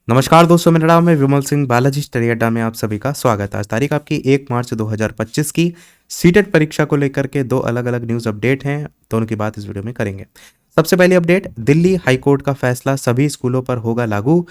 नमस्कार दोस्तों, मेरा नाम है विमल सिंह। बालाजी स्टडी अड्डा में आप सभी का स्वागत है। आज तारीख आपकी 1 मार्च 2025 की सीटेट परीक्षा को लेकर के दो अलग अलग न्यूज़ अपडेट हैं। दोनों की बात इस वीडियो में करेंगे। सबसे पहली अपडेट, दिल्ली हाईकोर्ट का फैसला सभी स्कूलों पर होगा लागू।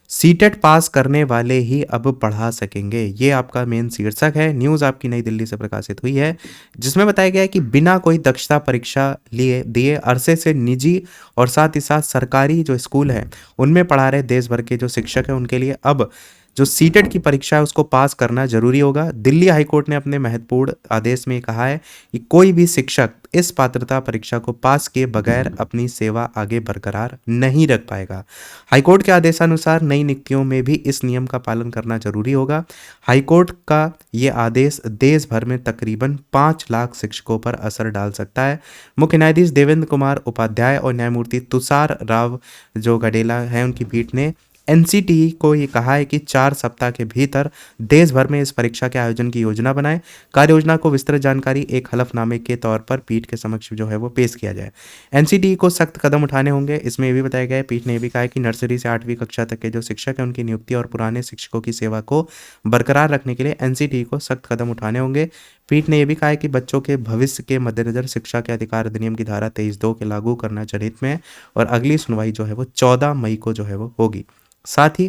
सीटेट पास करने वाले ही अब पढ़ा सकेंगे, ये आपका मेन शीर्षक है। न्यूज़ आपकी नई दिल्ली से प्रकाशित हुई है, जिसमें बताया गया है कि बिना कोई दक्षता परीक्षा लिए दिए अरसे से निजी और साथ ही साथ सरकारी जो स्कूल हैं उनमें पढ़ा रहे देश भर के जो शिक्षक हैं उनके लिए अब जो सीटेट की परीक्षा है उसको पास करना जरूरी होगा। दिल्ली हाईकोर्ट ने अपने महत्वपूर्ण आदेश में कहा है कि कोई भी शिक्षक इस पात्रता परीक्षा को पास किए बगैर अपनी सेवा आगे बरकरार नहीं रख पाएगा। हाईकोर्ट के आदेशानुसार नई नियुक्तियों में भी इस नियम का पालन करना जरूरी होगा। हाईकोर्ट का ये आदेश देश भर में तकरीबन 5 लाख शिक्षकों पर असर डाल सकता है। मुख्य न्यायाधीश देवेंद्र कुमार उपाध्याय और न्यायमूर्ति तुषार राव जो गडेला है उनकी पीठ ने एनसीटीई को ये कहा है कि 4 सप्ताह के भीतर देश भर में इस परीक्षा के आयोजन की योजना बनाए। कार्य योजना को विस्तृत जानकारी एक हलफनामे के तौर पर पीठ के समक्ष जो है वो पेश किया जाए। एनसीटीई को सख्त कदम उठाने होंगे। इसमें ये भी बताया गया है, पीठ ने यह भी कहा है कि नर्सरी से 8वीं कक्षा तक के जो शिक्षक हैं उनकी नियुक्ति और पुराने शिक्षकों की सेवा को बरकरार रखने के लिए एनसीटीई को सख्त कदम उठाने होंगे। पीठ ने यह भी कहा है कि बच्चों के भविष्य के मद्देनजर शिक्षा के अधिकार अधिनियम की धारा 23(2) के लागू करना जनहित में है और अगली सुनवाई जो है वो 14 मई को जो है वो होगी। साथ ही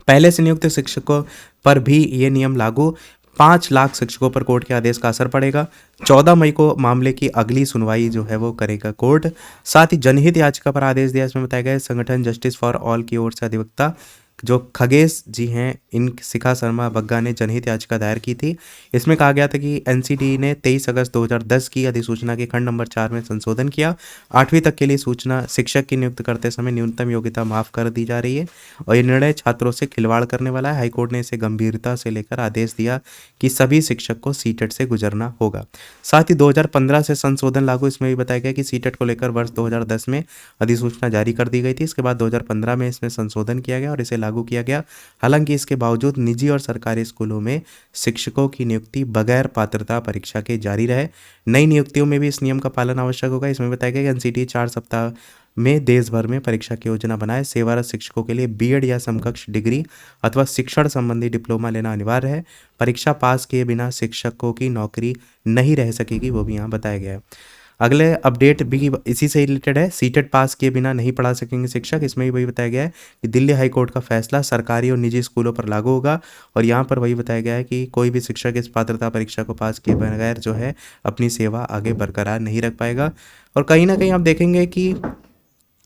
पहले से नियुक्त शिक्षकों पर भी ये नियम लागू। 5 लाख शिक्षकों पर कोर्ट के आदेश का असर पड़ेगा। 14 मई को मामले की अगली सुनवाई जो है वो करेगा कोर्ट। साथ ही जनहित याचिका पर आदेश दिया। इसमें बताया गया है संगठन जस्टिस फॉर ऑल की ओर से अधिवक्ता जो खगेश जी हैं, इन शिखा शर्मा बग्गा ने जनहित याचिका दायर की थी। इसमें कहा गया था कि एनसीटीई ने 23 अगस्त 2010 की अधिसूचना के खंड नंबर 4 में संशोधन किया। 8वीं तक के लिए सूचना शिक्षक की नियुक्त करते समय न्यूनतम योग्यता माफ कर दी जा रही है और ये निर्णय छात्रों से खिलवाड़ करने वाला है। हाईकोर्ट ने इसे गंभीरता से लेकर आदेश दिया कि सभी शिक्षक को सीटेट से गुजरना होगा। साथ ही 2015 से संशोधन लागू। इसमें भी बताया गया कि सीटेट को लेकर वर्ष 2010 में अधिसूचना जारी कर दी गई थी। इसके बाद 2015 में इसमें संशोधन किया गया और इसे लागू किया गया। हालांकि इसके बावजूद निजी और सरकारी स्कूलों में शिक्षकों की नियुक्ति बगैर पात्रता परीक्षा के जारी रहे। नई नियुक्तियों में भी इस नियम का पालन आवश्यक होगा। इसमें बताया गया कि एनसीटीई 4 सप्ताह में देश भर में परीक्षा की योजना बनाए। सेवारत शिक्षकों के लिए बीएड या समकक्ष डिग्री अथवा शिक्षण संबंधी डिप्लोमा लेना अनिवार्य है। परीक्षा पास किए बिना शिक्षकों की नौकरी नहीं रह सकेगी, वो भी यहाँ बताया गया है। अगले अपडेट भी इसी से रिलेटेड है। सीटेट पास किए बिना नहीं पढ़ा सकेंगे शिक्षक। इसमें भी वही बताया गया है कि दिल्ली हाईकोर्ट का फैसला सरकारी और निजी स्कूलों पर लागू होगा और यहाँ पर वही बताया गया है कि कोई भी शिक्षक इस पात्रता परीक्षा को पास किए बगैर जो है अपनी सेवा आगे बरकरार नहीं रख पाएगा। और कहीं ना कहीं आप देखेंगे कि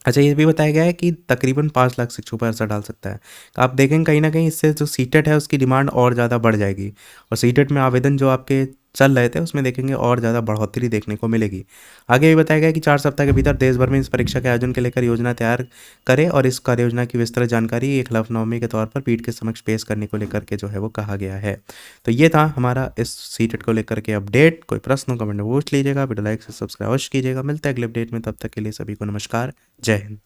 अच्छा, ये भी बताया गया है कि तकरीबन 5 लाख शिक्षकों पर असर डाल सकता है। आप देखेंगे कहीं ना कहीं इससे जो सीटेट है उसकी डिमांड और ज़्यादा बढ़ जाएगी और सीटेट में आवेदन जो आपके चल रहे थे उसमें देखेंगे और ज़्यादा बढ़ोतरी देखने को मिलेगी। आगे भी बताया गया कि 4 सप्ताह के भीतर देश भर में इस परीक्षा के आयोजन के लेकर योजना तैयार करें और इस कार्य योजना की विस्तृत जानकारी एक हलफनामे के तौर पर पीठ के समक्ष पेश करने को लेकर के जो है वो कहा गया है। तो ये था हमारा इस सीटेट को लेकर के अपडेट। कोई प्रश्न हो कमेंट में पूछ लीजिएगा। वीडियो लाइक से सब्सक्राइब अवश्य कीजिएगा। मिलते हैं अगले अपडेट में, तब तक के लिए सभी को नमस्कार, जय हिंद।